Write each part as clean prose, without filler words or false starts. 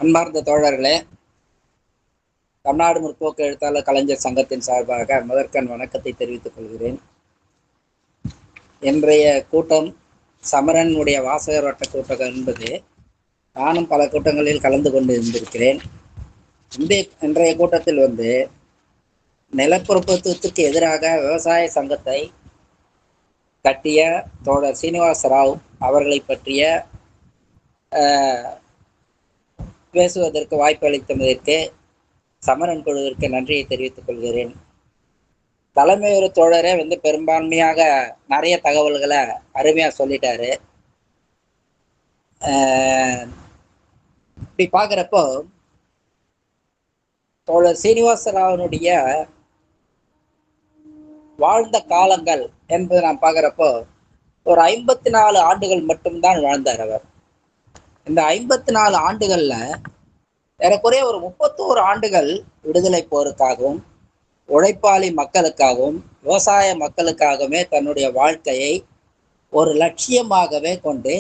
அன்பார்ந்த தோழர்களே, தமிழ்நாடு முற்போக்கு எழுத்தாளர் கலைஞர் சங்கத்தின் சார்பாக முதற்கண் வணக்கத்தை தெரிவித்துக் கொள்கிறேன். இன்றைய கூட்டம் சமரனுடைய வாசகர் வட்ட கூட்டம் என்பது நானும் பல கூட்டங்களில் கலந்து கொண்டு இருந்திருக்கிறேன். இன்றைய கூட்டத்தில் நிலப்பிரபுத்துவத்துக்கு எதிராக விவசாய சங்கத்தை கட்டிய தோழர் சீனிவாச ராவ் அவர்களை பற்றிய பேசுவதற்கு வாய்ப்பு அளித்ததற்கு சமரன் குழுவிற்கு நன்றியை தெரிவித்துக் கொள்கிறேன். தலைமை ஒரு தோழரே பெரும்பான்மையாக நிறைய தகவல்களை அருமையாக சொல்லிட்டாரு. இப்படி பார்க்குறப்போ தோழர் சீனிவாசராவனுடைய வாழ்ந்த காலங்கள் என்பது நாம் பார்க்குறப்போ ஒரு 54 ஆண்டுகள் மட்டும்தான் வாழ்ந்தார் அவர். இந்த 54 ஆண்டுகள்ல ஏறக்குறைய ஒரு 31 ஆண்டுகள் விடுதலை போருக்காகவும் உழைப்பாளி மக்களுக்காகவும் விவசாய மக்களுக்காகவே தன்னுடைய வாழ்க்கையை ஒரு லட்சியமாகவே கொண்டு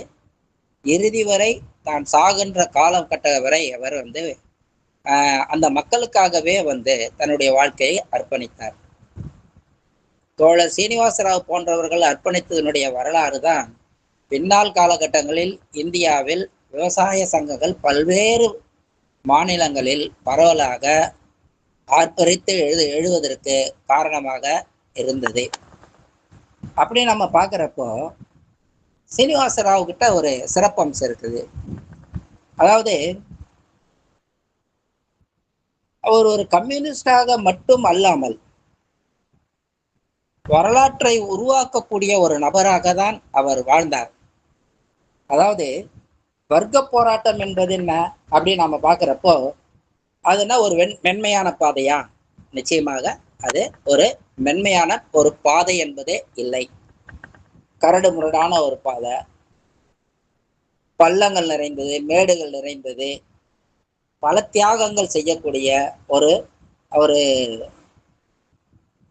இறுதி வரை தான் சாகின்ற காலகட்ட வரை அவர் அந்த மக்களுக்காகவே தன்னுடைய வாழ்க்கையை அர்ப்பணித்தார். தோழர் சீனிவாசராவ் போன்றவர்கள் அர்ப்பணித்ததனுடைய வரலாறு தான் பின்னால் காலகட்டங்களில் இந்தியாவில் விவசாய சங்கங்கள் பல்வேறு மாநிலங்களில் பரவலாக ஆர்ப்பரித்து எழுவதற்கு காரணமாக இருந்தது. அப்படி நம்ம பார்க்குறப்போ சீனிவாசராவ் கிட்ட ஒரு சிறப்பம்சம் இருக்குது. அதாவது அவர் ஒரு கம்யூனிஸ்டாக மட்டும் அல்லாமல் வரலாற்றை உருவாக்கக்கூடிய ஒரு நபராக தான் அவர் வாழ்ந்தார். அதாவது வர்க்க போராட்டம் என்பது என்ன அப்படின்னு நம்ம பார்க்குறப்போ அதுனா ஒரு மென்மையான பாதையா? நிச்சயமாக அது ஒரு மென்மையான ஒரு பாதை என்பதே இல்லை. கரடு முரடான ஒரு பாதை, பள்ளங்கள் நிறைந்தது, மேடுகள் நிறைந்தது, பல தியாகங்கள் செய்யக்கூடிய ஒரு ஒரு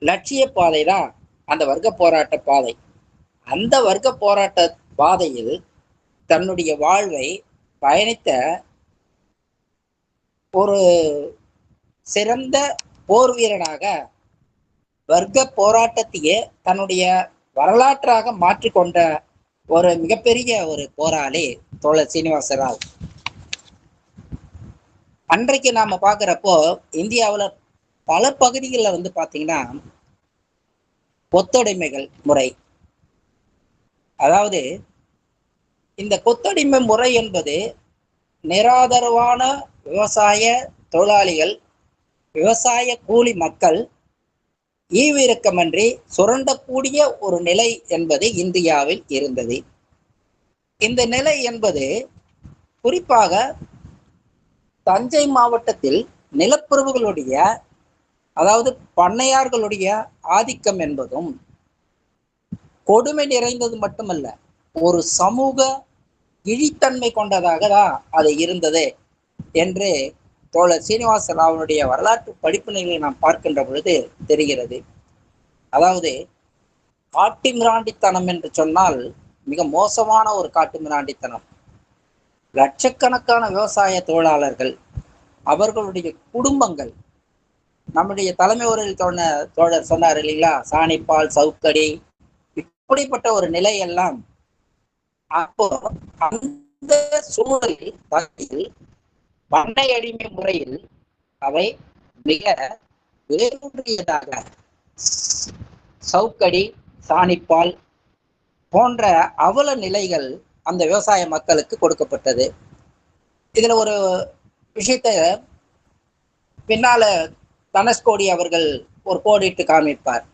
லட்சிய பாதை தான் அந்த வர்க்க போராட்ட பாதை. அந்த வர்க்க போராட்ட பாதையில் தன்னுடைய வாழ்வை பயணித்த ஒரு சிறந்த போர் வீரனாக வர்க்க போராட்டத்தையே தன்னுடைய வரலாற்றாக மாற்றிக்கொண்ட ஒரு மிகப்பெரிய ஒரு போராளி தோழர் சீனிவாசராவ். அன்றைக்கு நாம பார்க்குறப்போ இந்தியாவில் பல பகுதிகளில் பார்த்தீங்கன்னா கொத்தடிமைகள் முறை, அதாவது இந்த கொத்தடிமை முறை என்பது நிராதரவான விவசாய தொழிலாளிகள், விவசாய கூலி மக்கள் ஈவிரக்கமின்றி சுரண்டக்கூடிய ஒரு நிலை என்பது இந்தியாவில் இருந்தது. இந்த நிலை என்பது குறிப்பாக தஞ்சை மாவட்டத்தில் நிலப்பிரபுகளுடைய, அதாவது பண்ணையார்களுடைய ஆதிக்கம் என்பதும் கொடுமை நிறைந்தது மட்டுமல்ல, ஒரு சமூக இழித்தன்மை கொண்டதாக தான் அது இருந்தது என்று தோழர் சீனிவாசராவனுடைய வரலாற்று படிப்பினைகளை நாம் பார்க்கின்ற பொழுது தெரிகிறது. அதாவது காட்டு மிராண்டித்தனம் என்று சொன்னால் மிக மோசமான ஒரு காட்டு மிராண்டித்தனம். லட்சக்கணக்கான விவசாய தொழிலாளர்கள், அவர்களுடைய குடும்பங்கள், நம்முடைய தலைமை உரையில் தோழர் சொன்னார் இல்லைங்களா, சாணிப்பால் சவுக்கடி, இப்படிப்பட்ட ஒரு நிலையெல்லாம் அப்போ அந்த சூழலில் பண்ணை அடிமை முறையில் அவை மிக வேரூன்றியதாக சவுக்கடி, சாணிப்பால் போன்ற அவல நிலைகள் அந்த விவசாய மக்களுக்கு கொடுக்கப்பட்டது. இதுல ஒரு விஷயத்த பின்னால தனுஷ்கோடி அவர்கள் ஒரு கோடிட்டு காமிப்பார்.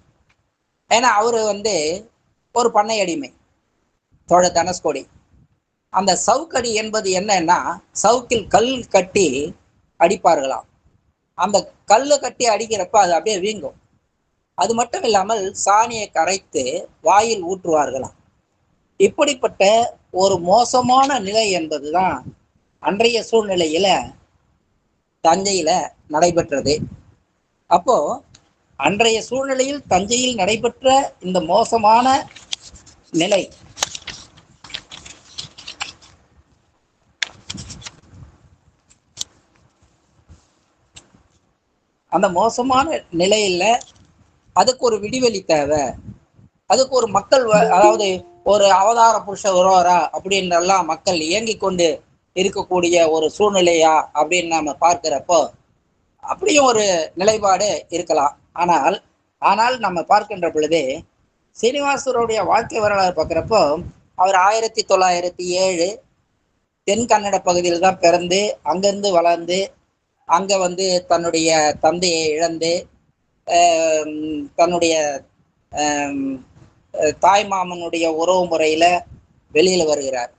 ஏன்னா அவரு ஒரு பண்ணை அடிமை தோழர் தனுஷ்கோடி. அந்த சவுக்கடி என்பது என்னன்னா, சவுக்கில் கல் கட்டி அடிப்பார்களாம். அந்த கல்லு கட்டி அடிக்கிறப்ப அது அப்படியே வீங்கும். அது மட்டும் இல்லாமல் சாணியை கரைத்து வாயில் ஊற்றுவார்களாம். இப்படிப்பட்ட ஒரு மோசமான நிலை என்பதுதான் அன்றைய சூழ்நிலையில தஞ்சையில நடைபெற்றது. அப்போ அன்றைய சூழ்நிலையில் தஞ்சையில் நடைபெற்ற இந்த மோசமான நிலை அந்த மோசமான நிலையில அதுக்கு ஒரு விடிவெளி தேவை, அதுக்கு ஒரு மக்கள் அதாவது ஒரு அவதார புருஷ வருவாரா அப்படின்றெல்லாம் மக்கள் இயங்கி கொண்டு இருக்கக்கூடிய ஒரு சூழ்நிலையா அப்படின்னு நாம பார்க்கிறப்போ அப்படியும் ஒரு நிலைப்பாடு இருக்கலாம். ஆனால் ஆனால் நம்ம பார்க்கின்ற பொழுது சீனிவாசருடைய வாழ்க்கை வரலாறு பார்க்குறப்போ அவர் 1907 தென் கன்னட பகுதியில் தான் பிறந்து அங்கிருந்து வளர்ந்து அங்கே வந்து தன்னுடைய தந்தையை இழந்து தன்னுடைய தாய் மாமனுடைய உறவு முறையில் வெளியில் வருகிறார்.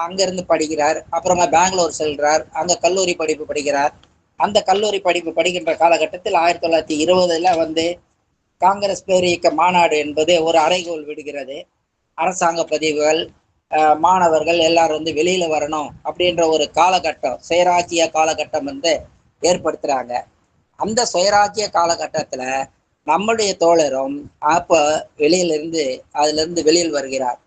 அங்கேருந்து படிக்கிறார். அப்புறமா பெங்களூர் செல்கிறார். அங்கே கல்லூரி படிப்பு படிக்கிறார். அந்த கல்லூரி படிப்பு படிக்கின்ற காலகட்டத்தில் 1920 வந்து காங்கிரஸ் பேரியக்க மாநாடு என்பது ஒரு அறைகோல் விடுகிறது. அரசாங்க பதிவுகள், மாணவர்கள் எல்லாரும் வந்து வெளியில வரணும் அப்படின்ற ஒரு காலகட்டம், சுயராஜ்ய காலகட்டம் வந்து ஏற்படுத்துறாங்க. அந்த சுயராஜ்ய காலகட்டத்துல நம்முடைய தோழரும் அப்ப அதுல இருந்து வெளியில் வருகிறார்.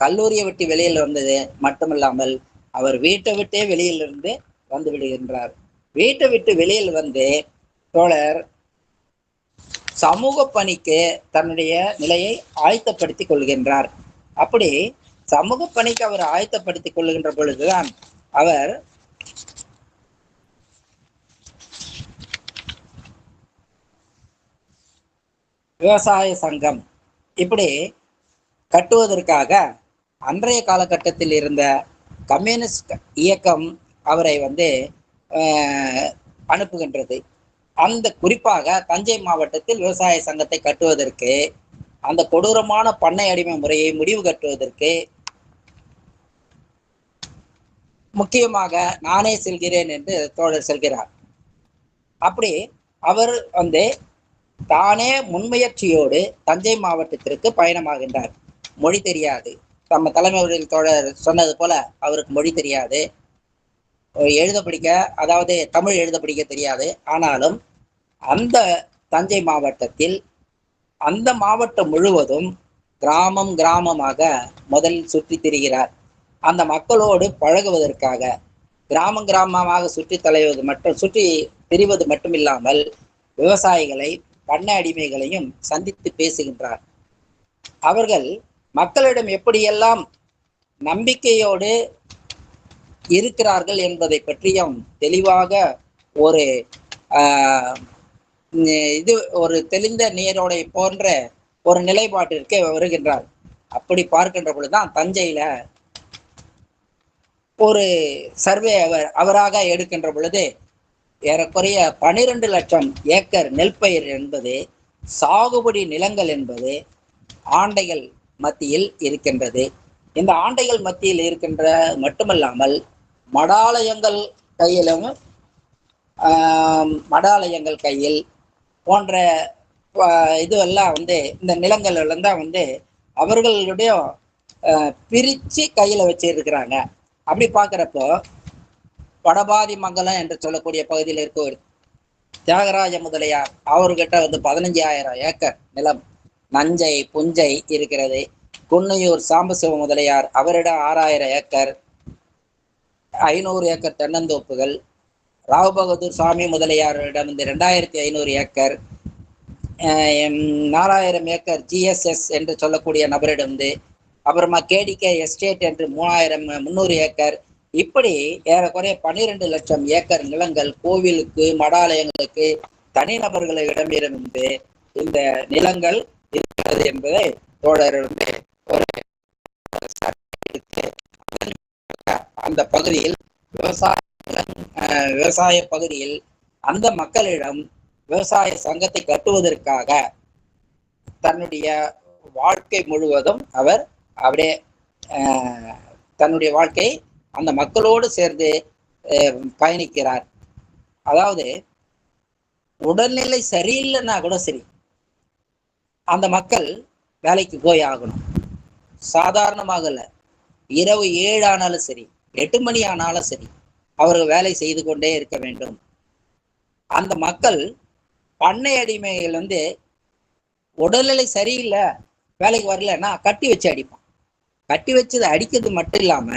கல்லூரியை விட்டு வெளியில் வந்தது மட்டுமில்லாமல் அவர் வீட்டை விட்டே வெளியிலிருந்து வந்து விடுகின்றார். வீட்டை விட்டு வெளியில் வந்து தோழர் சமூக பணிக்கு தன்னுடைய நிலையை ஆயத்தப்படுத்திக் கொள்கின்றார். அப்படி சமூக பணிக்கு அவர் ஆயத்தப்படுத்திக் கொள்கின்ற பொழுதுதான் அவர் விவசாய சங்கம் இப்படி கட்டுவதற்காக அன்றைய காலகட்டத்தில் இருந்த கம்யூனிஸ்ட் இயக்கம் அவரை வந்து அனுப்புகின்றது. அந்த குறிப்பாக தஞ்சை மாவட்டத்தில் விவசாய சங்கத்தை கட்டுவதற்கு, அந்த கொடூரமான பண்ணை அடிமை முறையை முடிவு கட்டுவதற்கு முக்கியமாக நானே செல்கிறேன் என்று தோழர் செல்கிறார். அப்படி அவர் வந்து தானே முன்முயற்சியோடு தஞ்சை மாவட்டத்திற்கு பயணமாகின்றார். மொழி தெரியாது. நம்ம தலைமையில் தோழர் சொன்னது போல அவருக்கு மொழி தெரியாது, எழுத படிக்க, அதாவது தமிழ் எழுத படிக்க தெரியாது. ஆனாலும் அந்த தஞ்சை மாவட்டத்தில் அந்த மாவட்டம் முழுவதும் கிராமம் கிராமமாக முதலில் சுற்றி திரிகிறார். அந்த மக்களோடு பழகுவதற்காக கிராமம் கிராமமாக சுற்றி திரிவது மட்டுமில்லாமல் விவசாயிகளை, பண்ணை அடிமைகளையும் சந்தித்து பேசுகின்றார். அவர்கள் மக்களிடம் எப்படியெல்லாம் நம்பிக்கையோடு இருக்கிறார்கள் என்பதை பற்றியும் தெளிவாக ஒரு தெளிந்த நீரோடை போன்ற ஒரு நிலைப்பாட்டிற்கு வருகின்றார். அப்படி பார்க்கின்ற பொழுதுதான் தஞ்சையில ஒரு சர்வே அவராக எடுக்கின்ற பொழுது ஏறக்குறைய 12 லட்சம் ஏக்கர் நெல் பயிர் என்பது, சாகுபடி நிலங்கள் என்பது ஆண்டைகள் மத்தியில் இருக்கின்றது. இந்த ஆண்டைகள் மத்தியில் இருக்கின்ற மட்டுமல்லாமல் மடாலயங்கள் கையில் போன்ற இதுவெல்லாம் வந்து இந்த நிலங்கள் எல்லாம் தான் வந்து அவர்களுடைய பிரித்து கையில் வச்சிருக்கிறாங்க. அப்படி பார்க்குறப்போ வடபாதி மங்கலம் என்று சொல்லக்கூடிய பகுதியில் இருக்க தியாகராஜ முதலியார் அவர்கிட்ட வந்து 15,000 ஏக்கர் நிலம் நஞ்சை புஞ்சை இருக்கிறது. குன்னையூர் சாம்பசிவ முதலியார் அவரிடம் 6,000 ஏக்கர், 500 ஏக்கர் தென்னந்தோப்புகள். ராவ் பகதூர் சாமி முதலியாரிடம் வந்து 2,500 ஏக்கர், 4,000 ஏக்கர் ஜிஎஸ்எஸ் என்று சொல்லக்கூடிய நபரிடம் வந்து, அப்புறமா கேடிகே எஸ்டேட் என்று 300 ஏக்கர். இப்படி ஏறக்குறைய 12 லட்சம் ஏக்கர் நிலங்கள் கோவிலுக்கு, மடாலயங்களுக்கு, தனிநபர்களிடமிருந்து இந்த நிலங்கள் இருக்கிறது என்பதை தோழர் வந்து ஒரு அந்த பகுதியில் விவசாய பகுதியில் அந்த மக்களிடம் விவசாய சங்கத்தை கட்டுவதற்காக தன்னுடைய வாழ்க்கை முழுவதும் அவர் அப்படியே தன்னுடைய வாழ்க்கை அந்த மக்களோடு சேர்ந்து பயணிக்கிறார். அதாவது உடல்நிலை சரியில்லைன்னா கூட சரி, அந்த மக்கள் வேலைக்கு போய் ஆகணும். சாதாரணமாக இல்லை, இரவு 7 ஆனாலும் சரி, 8 மணி ஆனாலும் சரி, அவர்கள் வேலை செய்து கொண்டே இருக்க வேண்டும். அந்த மக்கள் பண்ணை அடிமைகள் வந்து உடல்நிலை சரியில்லை, வேலைக்கு வரலன்னா கட்டி வச்சு அடிப்பான். கட்டி வச்சது அடிக்கிறது மட்டும் இல்லாம,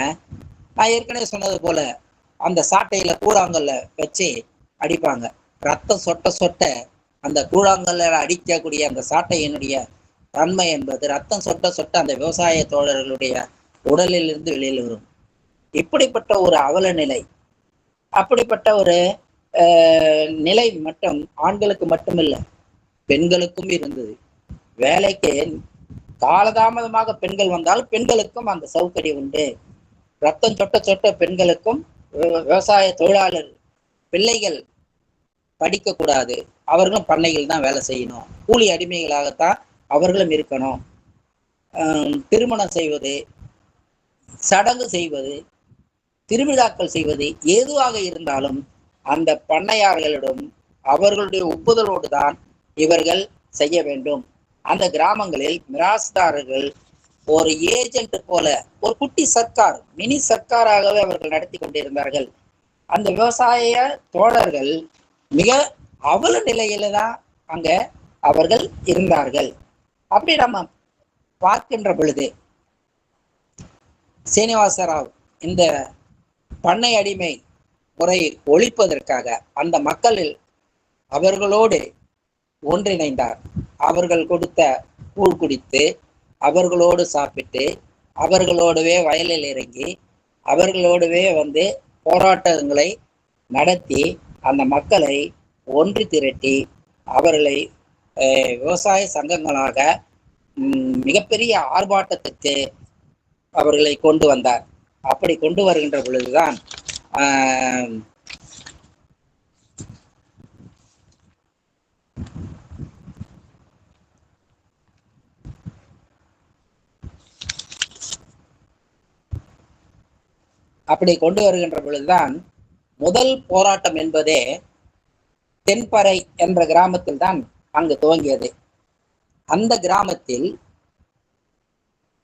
நான் ஏற்கனவே சொன்னது போல அந்த சாட்டையில கூழாங்கல்ல வச்சு அடிப்பாங்க. ரத்தம் சொட்ட சொட்ட அந்த கூழாங்கல்ல அடிக்கக்கூடிய அந்த சாட்டையினுடைய தன்மை என்பது ரத்தம் சொட்ட சொட்ட அந்த விவசாய தோழர்களுடைய உடலில் இருந்து வெளியில் வரும். இப்படிப்பட்ட ஒரு அவல நிலை, அப்படிப்பட்ட ஒரு நிலை மட்டும் ஆண்களுக்கு மட்டுமில்லை, பெண்களுக்கும் இருந்தது. வேலைக்கு காலதாமதமாக பெண்கள் வந்தால் பெண்களுக்கும் அந்த சௌகரியம் உண்டு. ரத்தம் சொட்ட சொட்ட பெண்களுக்கும் விவசாய தொழிலாளர் பிள்ளைகள் படிக்கக்கூடாது, அவர்களும் பண்ணைகள் தான் வேலை செய்யணும், கூலி அடிமைகளாகத்தான் அவர்களும் இருக்கணும். திருமணம் செய்வது, சடங்கு செய்வது, திருவிழாக்கள் செய்வது எதுவாக இருந்தாலும் அந்த பண்ணையார்களிடம் அவர்களுடைய ஒப்புதலோடு தான் இவர்கள் செய்ய வேண்டும். அந்த கிராமங்களில் மிராஸ்தாரர்கள் ஒரு ஏஜென்ட் போல ஒரு குட்டி சர்க்கார், மினி சர்க்காராகவே அவர்கள் நடத்தி கொண்டிருந்தார்கள். அந்த விவசாய தோழர்கள் மிக அவல நிலையில தான் அங்க அவர்கள் இருந்தார்கள். அப்படி நம்ம பார்க்கின்ற பொழுது சீனிவாசராவ் இந்த பண்ணை அடிமை முறை ஒழிப்பதற்காக அந்த மக்களில் அவர்களோடு ஒன்றிணைந்தார். அவர்கள் கொடுத்த கூழ் குடித்து, அவர்களோடு சாப்பிட்டு, அவர்களோடவே வயலில் இறங்கி, அவர்களோடவே போராட்டங்களை நடத்தி அந்த மக்களை ஒன்று திரட்டி அவர்களை விவசாய சங்கங்களாக மிகப்பெரிய ஆர்ப்பாட்டத்துக்கு அவர்களை கொண்டு வந்தார். அப்படி கொண்டு வருகின்ற பொழுதுதான் முதல் போராட்டம் என்பதே தென்பறை என்ற கிராமத்தில் தான் அங்கு துவங்கியது. அந்த கிராமத்தில்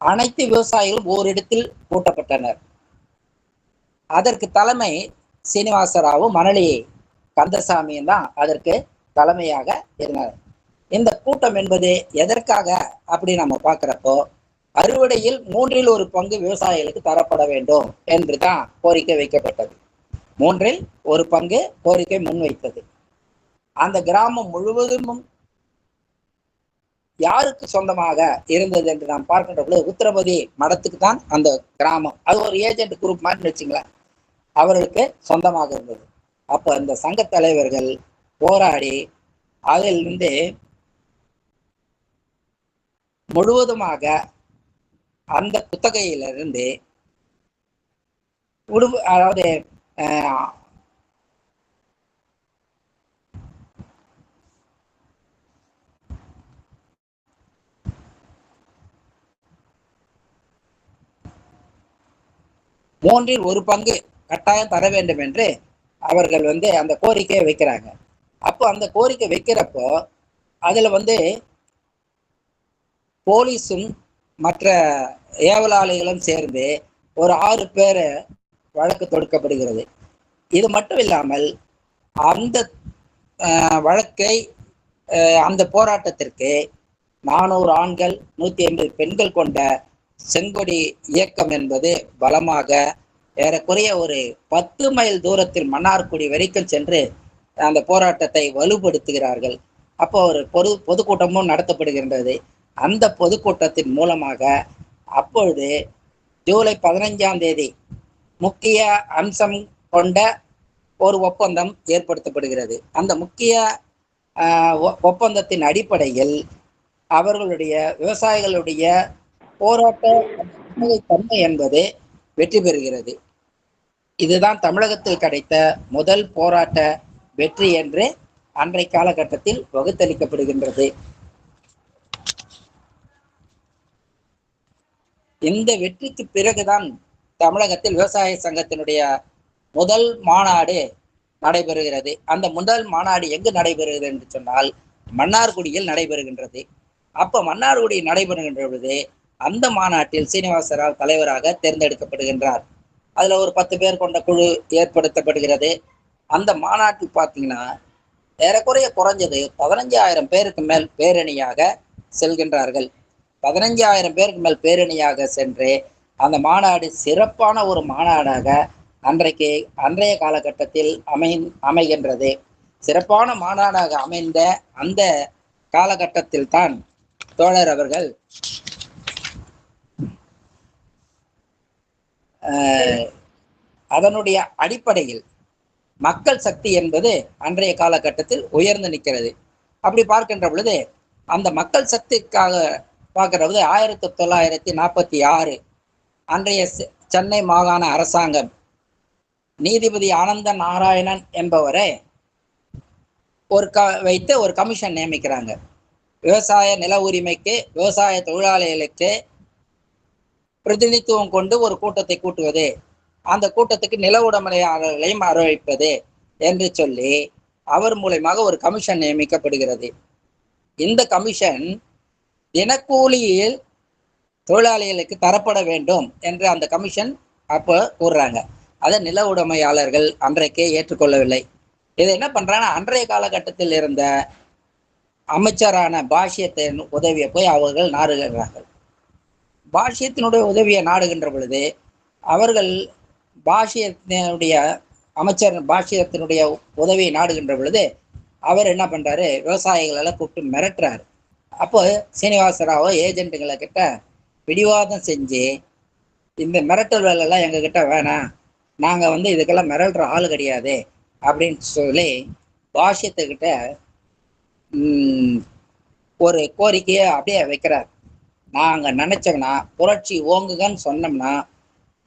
அனைத்து விவசாயிகளும் ஓரிடத்தில் கூட்டப்பட்டனர். அதற்கு தலைமை சீனிவாசராவும் மணலி கந்தசாமியும் தான் அதற்கு தலைமையாக இருந்தார். இந்த கூட்டம் என்பது எதற்காக அப்படி நம்ம பார்க்கிறப்போ, அறுவடையில் 1/3 பங்கு விவசாயிகளுக்கு தரப்பட வேண்டும் என்று தான் கோரிக்கை வைக்கப்பட்டது. 1/3 பங்கு கோரிக்கை முன்வைத்தது. அந்த கிராமம் முழுவதும் யாருக்கு சொந்தமாக இருந்தது என்று நாம் பார்க்கின்ற பொழுது உத்திரபதி மடத்துக்கு தான் அந்த கிராமம், அது ஒரு ஏஜென்ட் குரூப் மாதிரி வச்சுங்களேன், அவர்களுக்கு சொந்தமாக இருந்தது. அப்போ அந்த சங்க தலைவர்கள் போராடி அதிலிருந்து முழுவதுமாக அந்த குத்தகையிலிருந்து அதாவது மூன்றில் ஒரு பங்கு கட்டாயம் தர வேண்டும் என்று அவர்கள் அந்த கோரிக்கையை வைக்கிறாங்க. அப்போ அந்த கோரிக்கை வைக்கிறப்போ அதுல போலீஸும் மற்ற ஏவலாளிகளும் சேர்ந்து ஒரு 6 பேர் வழக்கு தொடுக்கப்படுகிறது. இது மட்டும் இல்லாமல் அந்த வழக்கை அந்த போராட்டத்திற்கு 400 ஆண்கள் 150 பெண்கள் கொண்ட செங்கொடி இயக்கம் என்பது பலமாக ஏறக்குறைய ஒரு 10 மைல் தூரத்தில் மன்னார்குடி வரைக்கும் சென்று அந்த போராட்டத்தை வலுப்படுத்துகிறார்கள். அப்போ ஒரு பொதுக்கூட்டமும் நடத்தப்படுகின்றது. அந்த பொதுக்கூட்டத்தின் மூலமாக அப்பொழுது ஜூலை 15ஆம் தேதி முக்கிய அம்சம் கொண்ட ஒரு ஒப்பந்தம் ஏற்படுத்தப்படுகிறது. அந்த முக்கிய ஒப்பந்தத்தின் அடிப்படையில் அவர்களுடைய விவசாயிகளுடைய போராட்ட தன்மை என்பது வெற்றி பெறுகிறது. இதுதான் தமிழகத்தில் கிடைத்த முதல் போராட்ட வெற்றி என்று அன்றைய காலகட்டத்தில் வகுத்தளிக்கப்படுகின்றது. இந்த வெற்றிக்கு பிறகுதான் தமிழகத்தில் விவசாய சங்கத்தினுடைய முதல் மாநாடு நடைபெறுகிறது. அந்த முதல் மாநாடு எங்கு நடைபெறுகிறது என்று சொன்னால் மன்னார்குடியில் நடைபெறுகின்றது. அப்ப மன்னார்குடி நடைபெறுகின்ற பொழுது அந்த மாநாட்டில் சீனிவாசராவ் தலைவராக தேர்ந்தெடுக்கப்படுகின்றார். அதுல ஒரு 10 பேர் கொண்ட குழு ஏற்படுத்தப்படுகிறது. அந்த மாநாட்டில் பார்த்தீங்கன்னா ஏறக்குறைய குறைஞ்சது 15,000 பேருக்கு மேல் பேரணியாக செல்கின்றார்கள். 15,000 பேருக்கு மேல் பேரணியாக சென்று அந்த மாநாடு சிறப்பான ஒரு மாநாடாக அன்றைய காலகட்டத்தில் அமைகின்றது. சிறப்பான மாநாடாக அமைந்த அந்த காலகட்டத்தில் தான் தோழர் அவர்கள் அதனுடைய அடிப்படையில் மக்கள் சக்தி என்பது அன்றைய காலகட்டத்தில் உயர்ந்து நிற்கிறது. அப்படி பார்க்கின்ற பொழுது அந்த மக்கள் சக்திக்காக பார்க்கிற பொழுது 1946 அன்றைய சென்னை மாகாண அரசாங்கம் நீதிபதி ஆனந்த நாராயணன் என்பவரை வைத்து ஒரு கமிஷன் நியமிக்கிறாங்க. விவசாய நில உரிமைக்கு, விவசாய தொழிலாளிகளுக்கு பிரதிநிதித்துவம் கொண்டு ஒரு கூட்டத்தை கூட்டுவது, அந்த கூட்டத்துக்கு நில உடைமையாளர்களையும் அறிவிப்பது என்று சொல்லி அவர் மூலமாக ஒரு கமிஷன் நியமிக்கப்படுகிறது. இந்த கமிஷன் தினக்கூலியில் தொழிலாளிகளுக்கு தரப்பட வேண்டும் என்று அந்த கமிஷன் அப்போ கூறுறாங்க. அதை நில உடைமையாளர்கள் அன்றைக்கே ஏற்றுக்கொள்ளவில்லை. இதை என்ன பண்றாங்கன்னா, அன்றைய காலகட்டத்தில் இருந்த அமைச்சரான பாஷ்யத்தின் உதவியை போய் அவர்கள் நாடுகிறார்கள். பாஷ்யத்தினுடைய உதவியை நாடுகின்ற பொழுது அவர்கள் பாஷ்யத்தினுடைய அமைச்சர் பாஷ்யத்தினுடைய உதவியை நாடுகின்ற பொழுது அவர் என்ன பண்றாரு, விவசாயிகளெல்லாம் கூப்பிட்டு மிரட்டுறாரு. அப்போ சீனிவாசராவோ ஏஜென்ட்டுங்களை கிட்ட பிடிவாதம் செஞ்சு, இந்த மிரட்டல் வேலைலாம் எங்ககிட்ட வேணாம், நாங்கள் இதுக்கெல்லாம் மிரட்டுற ஆள் கிடையாது அப்படின்னு சொல்லி பாஷ்யத்துக்கிட்ட ஒரு கோரிக்கையை அப்படியே வைக்கிறார். நாங்கள் நினைச்சோம்னா புரட்சி ஓங்குகன்னு சொன்னோம்னா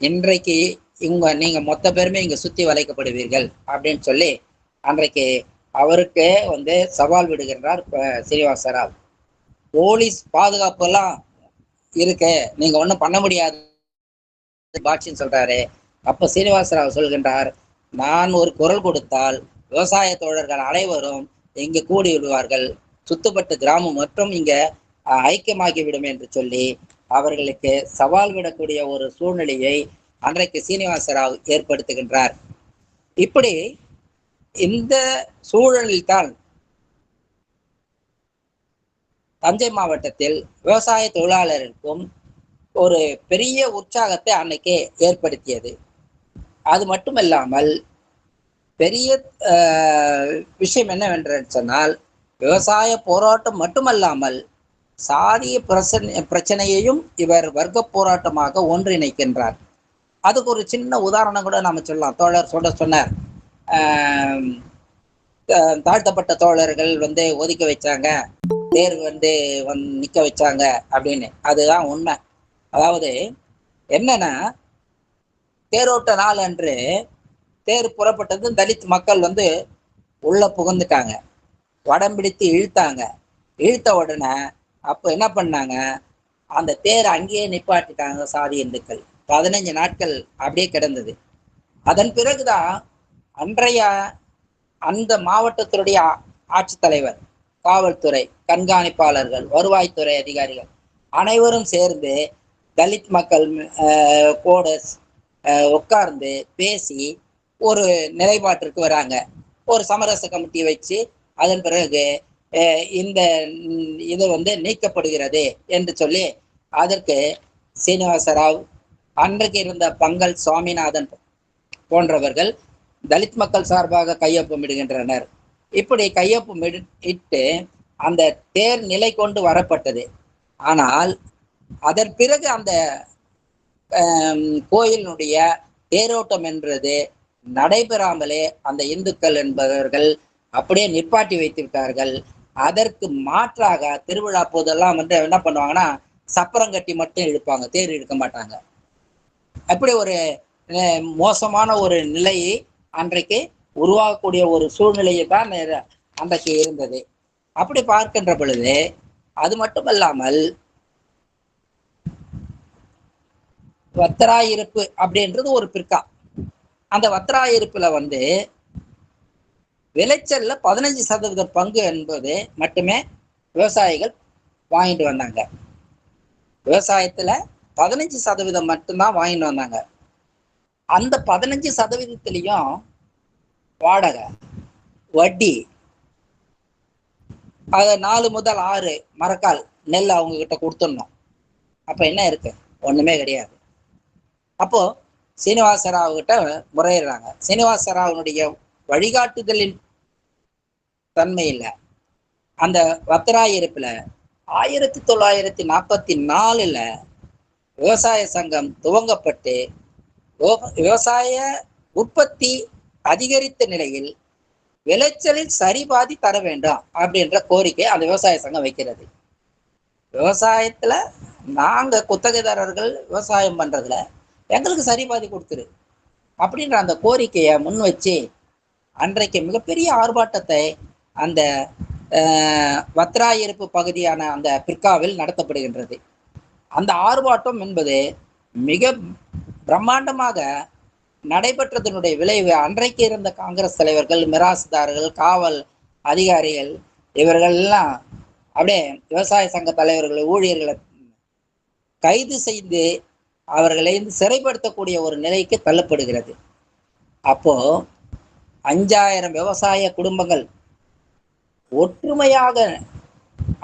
இன்றைக்கு நீங்கள் மொத்த பேருமே இங்கே சுற்றி வளைக்கப்படுவீர்கள் அப்படின்னு சொல்லி அன்றைக்கு அவருக்கே சவால் விடுகின்றார் சீனிவாசராவ். போலீஸ் பாதுகாப்பு எல்லாம் இருக்கு, நீங்க ஒன்றும் பண்ண முடியாது பாட்சின்னு சொல்றாரு. அப்போ சீனிவாசராவ் சொல்கின்றார், நான் ஒரு குரல் கொடுத்தால் விவசாய தோழர்கள் அனைவரும் இங்கே கூடி விடுவார்கள், சுத்துப்பட்டு கிராமம் மற்றும் இங்க ஐக்கியமாகிவிடும் என்று சொல்லி அவர்களுக்கு சவால் விடக்கூடிய ஒரு சூழ்நிலையை அன்றைக்கு சீனிவாசராவ் ஏற்படுத்துகின்றார். இப்படி இந்த சூழலில் தான் தஞ்சை மாவட்டத்தில் விவசாய தொழிலாளருக்கும் ஒரு பெரிய உற்சாகத்தை அன்னைக்கு ஏற்படுத்தியது. அது மட்டுமல்லாமல் பெரிய விஷயம் என்னவென்று சொன்னால், விவசாய போராட்டம் மட்டுமல்லாமல் சாதிய பிரச்சனையையும் இவர் வர்க்க போராட்டமாக ஒன்றிணைக்கின்றார். அதுக்கு ஒரு சின்ன உதாரணம் கூட நாம சொல்லலாம். தோழர் சொன்னார், தாழ்த்தப்பட்ட தோழர்கள் ஒதுக்க வச்சாங்க, தேர் நிக்க வச்சாங்க அப்படின்னு. அதுதான் உண்மை. அதாவது என்னன்னா, தேரோட்ட நாள் அன்று தேர் புறப்பட்டது, தலித் மக்கள் உள்ள புகுந்துட்டாங்க, வடம் பிடித்து இழுத்தாங்க. இழுத்த உடனே அப்போ என்ன பண்ணாங்க, அந்த தேர் அங்கேயே நிப்பாட்டிட்டாங்க சாதி இந்துக்கள். 15 நாட்கள் அப்படியே கிடந்தது. அதன் பிறகுதான் அன்றைய அந்த மாவட்டத்தினுடைய ஆட்சித்தலைவர், காவல்துறை கண்காணிப்பாளர்கள், வருவாய்த்துறை அதிகாரிகள் அனைவரும் சேர்ந்து தலித் மக்கள் கூட உட்கார்ந்து பேசி ஒரு நிலைப்பாட்டிற்கு வராங்க. ஒரு சமரச கமிட்டி வச்சு அதன் பிறகு இந்த இது நீக்கப்படுகிறது என்று சொல்லி அதற்கு சீனிவாசராவ், அன்றைக்கு இருந்த பங்கல் சுவாமிநாதன் போன்றவர்கள் தலித் மக்கள் சார்பாக கையொப்பமிடுகின்றனர். இப்படி கையொப்பம் இட்டு அந்த தேர் நிலை கொண்டு வரப்பட்டது. ஆனால் அதன் பிறகு அந்த கோயிலினுடைய தேரோட்டம் என்றது நடைபெறாமலே அந்த இந்துக்கள் என்பவர்கள் அப்படியே நிப்பாட்டி வைத்து விட்டார்கள். அதற்கு மாற்றாக திருவிழா போதெல்லாம் என்ன பண்ணுவாங்கன்னா, சப்பரம் கட்டி மட்டும் இழுப்பாங்க, தேர் இழுக்க மாட்டாங்க. அப்படி ஒரு மோசமான ஒரு நிலையை அன்றைக்கு உருவாக்கக்கூடிய ஒரு சூழ்நிலையை தான் அன்றைக்கு இருந்தது. அப்படி பார்க்கின்ற பொழுது அது மட்டுமல்லாமல் வத்திராயிருப்பு அப்படின்றது ஒரு பிற்கா. அந்த வத்திராயிருப்புல விளைச்சல்ல 15% பங்கு என்பது மட்டுமே விவசாயிகள் வாங்கிட்டு வந்தாங்க. விவசாயத்துல 15% மட்டும்தான் வாங்கிட்டு வந்தாங்க. அந்த 15%லயும் வாடகை, வட்டி, அதை 4 முதல் 6 மரக்கால் நெல் அவங்க கிட்ட கொடுத்துடணும். அப்ப என்ன இருக்கு? ஒண்ணுமே கிடையாது. அப்போ சீனிவாசராவ் கிட்ட முறையிடுறாங்க. சீனிவாசராவனுடைய வழிகாட்டுதலின் தன்மை இல்லை. அந்த வத்திராயிருப்புல 1944 விவசாய சங்கம் துவங்கப்பட்டு விவசாய உற்பத்தி அதிகரித்த நிலையில் விளைச்சலில் சரிபாதி தர வேண்டும் அப்படின்ற கோரிக்கை அந்த விவசாய சங்கம் வைக்கிறது. விவசாயத்துல நாங்க குத்தகைதாரர்கள் விவசாயம் பண்றதுல எங்களுக்கு சரிபாதி கொடுத்துரு அப்படின்ற அந்த கோரிக்கையை முன் வச்சு அன்றைக்கு மிகப்பெரிய ஆர்ப்பாட்டத்தை அந்த வத்திராயிருப்பு பகுதியான அந்த பிற்காவில் நடத்தப்படுகின்றது. அந்த ஆர்ப்பாட்டம் என்பது மிக பிரம்மாண்டமாக நடைபெற்றதனுடைய விளைவு அன்றைக்கு இருந்த காங்கிரஸ் தலைவர்கள், மிராசுதாரர்கள், காவல் அதிகாரிகள் இவர்கள் எல்லாம் அப்படியே விவசாய சங்க தலைவர்களை, ஊழியர்களை கைது செய்து அவர்களை சிறைப்படுத்தக்கூடிய ஒரு நிலைக்கு தள்ளப்படுகிறது. அப்போ 5000 விவசாய குடும்பங்கள் ஒற்றுமையாக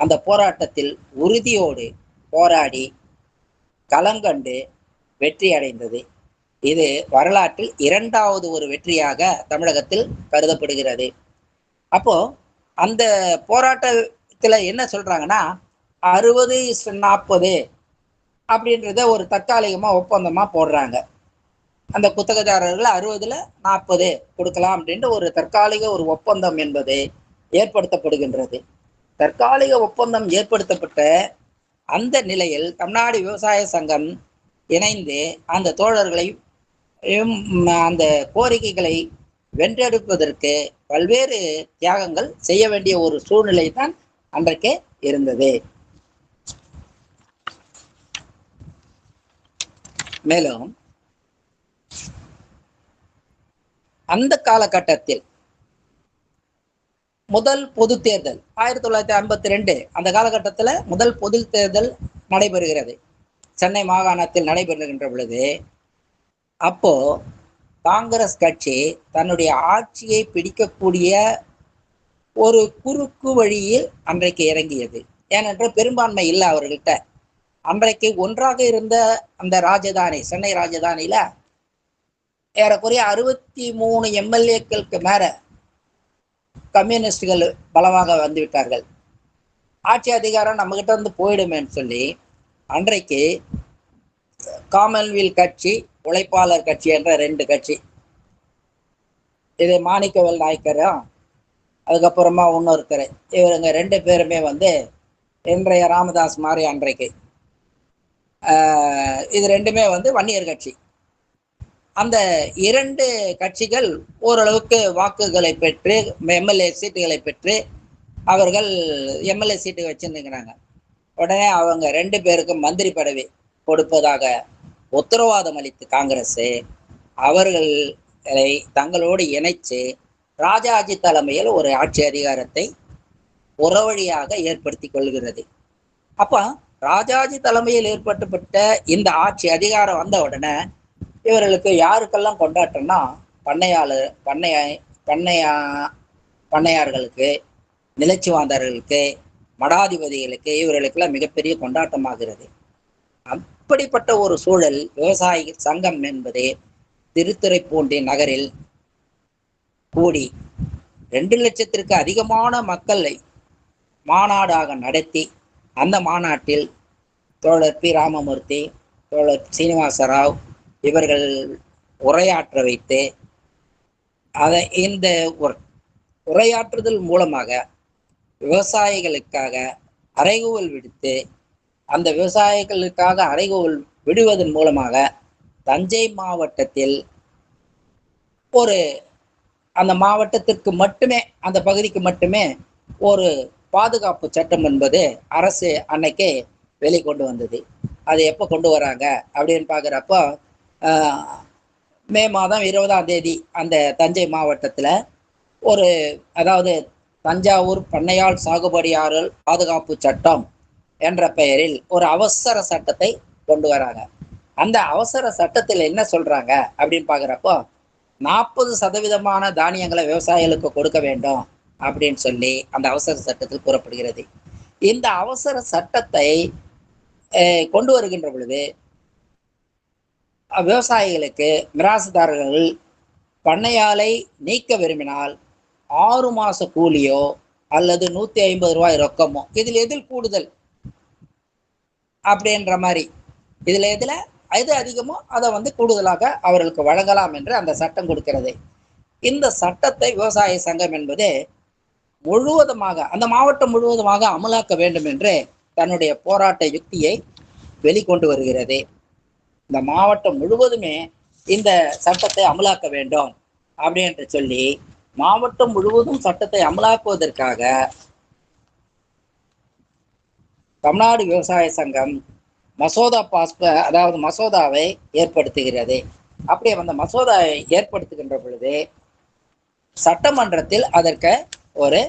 அந்த போராட்டத்தில் உறுதியோடு போராடி களங்கண்டு வெற்றி அடைந்தது. இது வரலாற்றில் 2வது ஒரு வெற்றியாக தமிழகத்தில் கருதப்படுகிறது. அப்போ அந்த போராட்டத்துல என்ன சொல்றாங்கன்னா 60:40 அப்படின்றத ஒரு தற்காலிகமா ஒப்பந்தமா போடுறாங்க. அந்த குத்தகைதாரர்கள் 60:40 கொடுக்கலாம் அப்படின்ற ஒரு தற்காலிக ஒரு ஒப்பந்தம் என்பது ஏற்படுத்தப்படுகின்றது. தற்காலிக ஒப்பந்தம் ஏற்படுத்தப்பட்ட அந்த நிலையில் தமிழ்நாடு விவசாய சங்கம் இணைந்து அந்த தோழர்களை அந்த கோரிக்கைகளை வென்றெடுப்பதற்கு பல்வேறு தியாகங்கள் செய்ய வேண்டிய ஒரு சூழ்நிலை தான் அன்றைக்கு இருந்தது. மேலும் அந்த காலகட்டத்தில் முதல் பொது தேர்தல் 1952 அந்த காலகட்டத்தில் முதல் பொது தேர்தல் நடைபெறுகிறது. சென்னை மாகாணத்தில் நடைபெறுகின்ற பொழுது அப்போ காங்கிரஸ் கட்சி தன்னுடைய ஆட்சியை பிடிக்கக்கூடிய ஒரு குறுக்கு வழியில் அன்றைக்கு இறங்கியது. ஏனென்றால் பெரும்பான்மை இல்லை அவர்கள்ட்ட. அன்றைக்கு ஒன்றாக இருந்த அந்த ராஜதானி, சென்னை ராஜதானியில ஏறக்குறைய 63 எம்எல்ஏக்களுக்கு மேல கம்யூனிஸ்டுகள் பலமாக வந்துவிட்டார்கள். ஆட்சி அதிகாரம் நம்ம கிட்ட வந்து போயிடுமேன்னு சொல்லி அன்றைக்கு காமன்வெல்த் கட்சி, உழைப்பாளர் கட்சி என்ற 2 கட்சி, இது மாணிக்கவேல் நாயக்கரும் அதுக்கப்புறமா இன்னொருத்தர், இவருங்க 2 பேருமே வந்து இன்றைய ராமதாஸ் மாதிரி அன்றைக்கு இது 2மே வந்து வன்னியர் கட்சி. அந்த 2 கட்சிகள் ஓரளவுக்கு வாக்குகளை பெற்று எம்எல்ஏ சீட்டுகளை பெற்று அவர்கள் எம்எல்ஏ சீட்டு வச்சுருந்துங்கிறாங்க. உடனே அவங்க 2 பேருக்கும் மந்திரி பதவி கொடுப்பதாக உத்தரவாதம் அளித்து காங்கிரஸ் அவர்களை தங்களோடு இணைச்சு ராஜாஜி தலைமையில் ஒரு ஆட்சி அதிகாரத்தை உறவழியாக ஏற்படுத்தி கொள்கிறது. அப்போ ராஜாஜி தலைமையில் ஏற்பட்டுப்பட்ட இந்த ஆட்சி அதிகாரம் வந்த உடனே இவர்களுக்கு யாருக்கெல்லாம் கொண்டாட்டம்னா பண்ணையார்களுக்கு, நிலச்சுவாந்தர்களுக்கு, மடாதிபதிகளுக்கு, இவர்களுக்கெல்லாம் மிகப்பெரிய கொண்டாட்டமாகிறது. அப்படிப்பட்ட ஒரு சூழல் விவசாய சங்கம் என்பது திருத்துறைப்பூண்டி நகரில் கூடி 2 லட்சத்திற்கு அதிகமான மக்களை மாநாடாக நடத்தி அந்த மாநாட்டில் தோழர் பி. ராமமூர்த்தி, தோழர் சீனிவாசராவ் இவர்கள் உரையாற்ற வைத்து அதை இந்த உரையாற்றுதல் மூலமாக விவசாயிகளுக்காக அறைகூவல் விடுத்து அந்த விவசாயிகளுக்காக அறைகூவல் விடுவதன் மூலமாக தஞ்சை மாவட்டத்தில் ஒரு அந்த மாவட்டத்திற்கு மட்டுமே, அந்த பகுதிக்கு மட்டுமே ஒரு பாதுகாப்பு சட்டம் என்பது அரசு அன்னைக்கு வெளிக்கொண்டு வந்தது. அது எப்போ கொண்டு வராங்க அப்படின்னு பார்க்குறப்போ மே மாதம் 20ஆம் தேதி அந்த தஞ்சை மாவட்டத்தில் ஒரு, அதாவது தஞ்சாவூர் பண்ணையாள் சாகுபடியாளர் பாதுகாப்பு சட்டம் என்ற பெயரில் ஒரு அவசர சட்டத்தை கொண்டு வராங்க. அந்த அவசர சட்டத்தில் என்ன சொல்றாங்க அப்படின்னு பார்க்குறப்போ 40% தானியங்களை விவசாயிகளுக்கு கொடுக்க வேண்டும் அப்படின்னு சொல்லி அந்த அவசர சட்டத்தில் கூறப்படுகிறது. இந்த அவசர சட்டத்தை கொண்டு வருகின்ற பொழுது விவசாயிகளுக்கு மிராசுதாரர்கள் பண்ணையாளை நீக்க விரும்பினால் 6 மாச கூலியோ அல்லது 150 ரூபாய் ரொக்கமோ, இதில் எதில் கூடுதல் அப்படின்ற மாதிரி, இதுல எதுல எது அதிகமோ அதை வந்து கூடுதலாக அவர்களுக்கு வழங்கலாம் என்று அந்த சட்டம் கொடுக்கிறது. இந்த சட்டத்தை விவசாய சங்கம் என்பது முழுவதுமாக அந்த மாவட்டம் முழுவதுமாக அமலாக்க வேண்டும் என்று தன்னுடைய போராட்ட யுக்தியை வெளிக்கொண்டு வருகிறது. இந்த மாவட்டம் முழுவதுமே இந்த சட்டத்தை அமலாக்க வேண்டும் அப்படின்னு சொல்லி மாவட்டம் முழுவதும் சட்டத்தை அமலாக்குவதற்காக தமிழ்நாடு விவசாய சங்கம் மசோதா அதாவது மசோதாவை ஏற்படுத்துகிறது. அப்படி அந்த மசோதாவை ஏற்படுத்துகின்ற பொழுது சட்டமன்றத்தில் அதற்கு ஒரு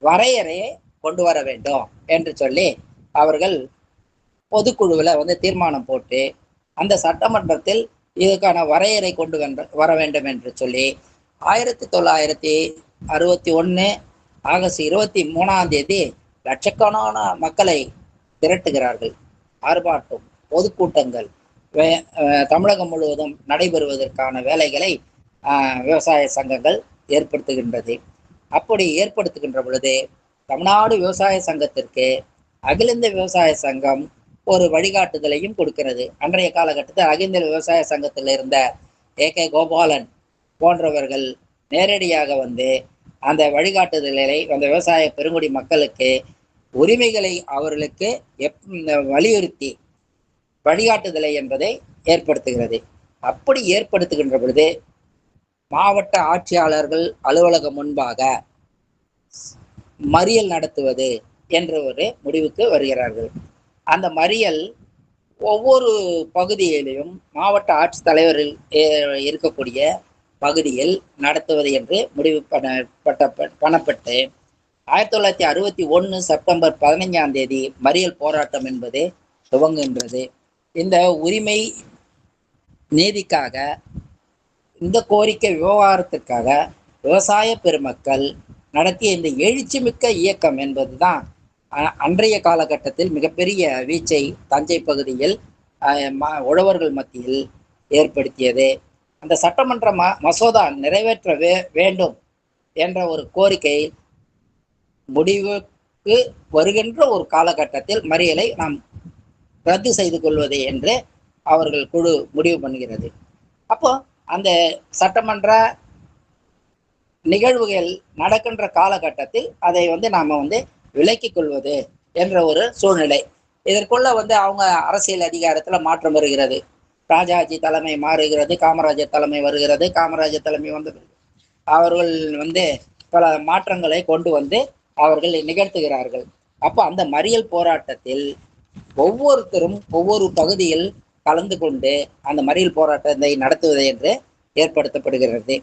வரையறையை கொண்டு வர வேண்டும் என்று சொல்லி அவர்கள் பொதுக்குழுவில் வந்து தீர்மானம் போட்டு அந்த சட்டமன்றத்தில் இதுக்கான வரையறை கொண்டு வர வேண்டும் என்று சொல்லி 1961 ஆகஸ்ட் 23 லட்சக்கணக்கான மக்களை திரட்டுகிறார்கள். ஆர்ப்பாட்டம், பொதுக்கூட்டங்கள் தமிழகம் முழுவதும் நடைபெறுவதற்கான வேலைகளை விவசாய சங்கங்கள் ஏற்படுத்துகின்றது. அப்படி ஏற்படுத்துகின்ற பொழுது தமிழ்நாடு விவசாய சங்கத்திற்கு அகில இந்திய விவசாய சங்கம் ஒரு வழிகாட்டுதலையும் கொடுக்கிறது. அன்றைய காலகட்டத்தில் அகில இந்திய விவசாய சங்கத்தில் இருந்த ஏ.கே. கோபாலன் போன்றவர்கள் நேரடியாக வந்து அந்த வழிகாட்டுதல்களை அந்த விவசாய பெருங்குடி மக்களுக்கு உரிமைகளை அவர்களுக்கு வலியுறுத்தி வழிகாட்டுதலை என்பதை ஏற்படுத்துகிறது. அப்படி ஏற்படுத்துகின்ற பொழுது மாவட்ட ஆட்சியாளர்கள் அலுவலகம் முன்பாக மறியல் நடத்துவது என்ற ஒரு முடிவுக்கு வருகிறார்கள். அந்த மறியல் ஒவ்வொரு பகுதியிலும் மாவட்ட ஆட்சித்தலைவரில் இருக்கக்கூடிய பகுதியில் நடத்துவது என்று முடிவு பண்ணப்பட்டு 1961 செப்டம்பர் 15 மறியல் போராட்டம் என்பது துவங்குகின்றது. இந்த உரிமை நீதிக்காக, இந்த கோரிக்கை விவகாரத்திற்காக விவசாய பெருமக்கள் நடத்திய இந்த எழுச்சிமிக்க இயக்கம் என்பதுதான் அன்றைய காலகட்டத்தில் மிகப்பெரிய வீச்சை தஞ்சை பகுதியில் உழவர்கள் மத்தியில் ஏற்படுத்தியது. அந்த சட்டமன்ற மசோதா நிறைவேற்ற வேண்டும் என்ற ஒரு கோரிக்கை முடிவுக்கு வருகின்ற ஒரு காலகட்டத்தில் மறியலை நாம் ரத்து செய்து கொள்வது என்று அவர்கள் குழு முடிவு பண்ணுகிறது. அப்போ அந்த சட்டமன்ற நிகழ்வுகள் நடக்கின்ற காலகட்டத்தில் அதை வந்து நாம வந்து விலக்கிக் கொள்வது என்ற ஒரு சூழ்நிலை. இதற்குள்ள வந்து அவங்க அரசியல் அதிகாரத்துல மாற்றம் வருகிறது. ராஜாஜி தலைமை மாறுகிறது, காமராஜர் தலைமை வருகிறது. காமராஜர் தலைமை வந்து அவர்கள் வந்து பல மாற்றங்களை கொண்டு வந்து அவர்கள் நிகழ்த்துகிறார்கள். அப்போ அந்த மறியல் போராட்டத்தில் ஒவ்வொருத்தரும் ஒவ்வொரு பகுதியில் கலந்து கொண்டு அந்த மறியல் போராட்டத்தை நடத்துவது என்று ஏற்படுத்தப்படுகிறது.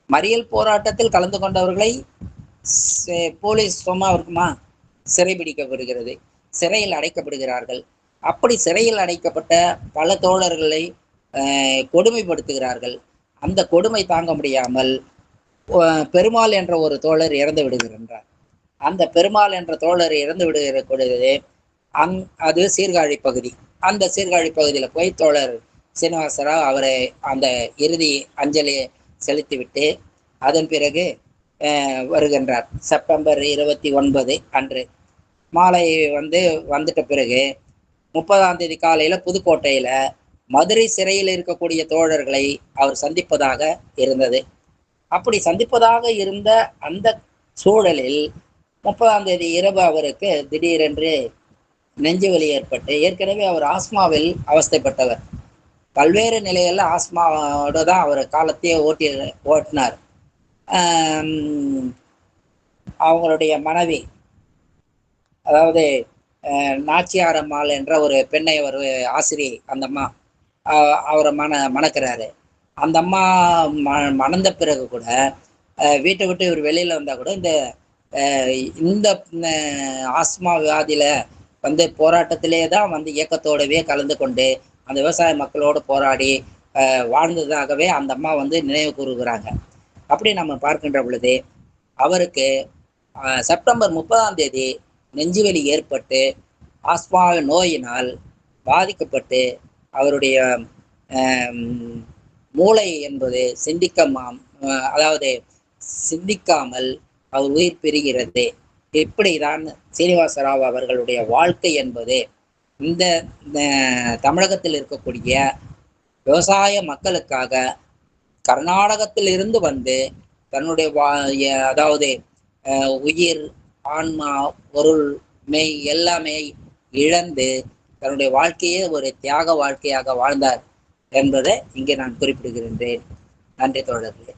மறியல் போராட்டத்தில் கலந்து கொண்டவர்களை போலீஸ் சும்மா இருக்குமா, சிறைபிடிக்கப்படுகிறது, சிறையில் அடைக்கப்படுகிறார்கள். அப்படி சிறையில் அடைக்கப்பட்ட பல தோழர்களை கொடுமைப்படுத்துகிறார்கள். அந்த கொடுமை தாங்க முடியாமல் பெருமாள் என்ற ஒரு தோழர் இறந்து விடுகின்றார். அந்த பெருமாள் என்ற தோழர் இறந்து விடுகிற பொழுது அது சீர்காழி பகுதி. அந்த சீர்காழி பகுதியில் போய் தோழர் சீனிவாசராவ் அவரை அந்த இறுதி அஞ்சலியை செலுத்திவிட்டு அதன் பிறகு வருகின்றார். செப்டம்பர் 29 அன்று மாலை வந்துட்ட பிறகு 30 காலையில் புதுக்கோட்டையில் மதுரை சிறையில் இருக்கக்கூடிய தோழர்களை அவர் சந்திப்பதாக இருந்தது. அப்படி சந்திப்பதாக இருந்த அந்த சூழலில் 30 இரவு அவருக்கு திடீரென்று நெஞ்சுவலி ஏற்பட்டு, ஏற்கனவே அவர் ஆஸ்மாவில் அவஸ்தைப்பட்டவர், பல்வேறு நிலைகளில் ஆஸ்மாவோட தான் அவர் காலத்தையே ஓட்டினார். அவங்களுடைய மனைவி, அதாவது நாச்சியாரம்மாள் என்ற ஒரு பெண்ணை ஒரு ஆசிரியை, அந்த அம்மா அவரை மணக்கிறாரு. அந்த அம்மா மணந்த பிறகு கூட வீட்டை விட்டு இவர் வெளியில் வந்தால் கூட இந்த ஆஸ்மா வியாதியில் போராட்டத்திலே தான் இயக்கத்தோடவே கலந்து கொண்டு அந்த விவசாய மக்களோடு போராடி வாழ்ந்ததாகவே அந்த அம்மா நினைவு கூறுகிறாங்க. அப்படி நம்ம பார்க்கின்ற பொழுது அவருக்கு செப்டம்பர் 30 நெஞ்சுவலி ஏற்பட்டு ஆஸ்மா நோயினால் பாதிக்கப்பட்டு அவருடைய மூளை என்பது சிந்திக்காமல் அவர் உயிர் பெறுகிறது. இப்படிதான் சீனிவாசராவ் அவர்களுடைய வாழ்க்கை என்பது இந்த தமிழகத்தில் இருக்கக்கூடிய விவசாய மக்களுக்காக கர்நாடகத்தில் இருந்து வந்து தன்னுடைய அதாவது உயிர், ஆன்மா, பொருள், மெய் எல்லாமே இழந்து தன்னுடைய வாழ்க்கையே ஒரு தியாக வாழ்க்கையாக வாழ்ந்தார் என்பதை இங்கே நான் குறிப்பிடுகின்றேன். நன்றி தோழர்களே.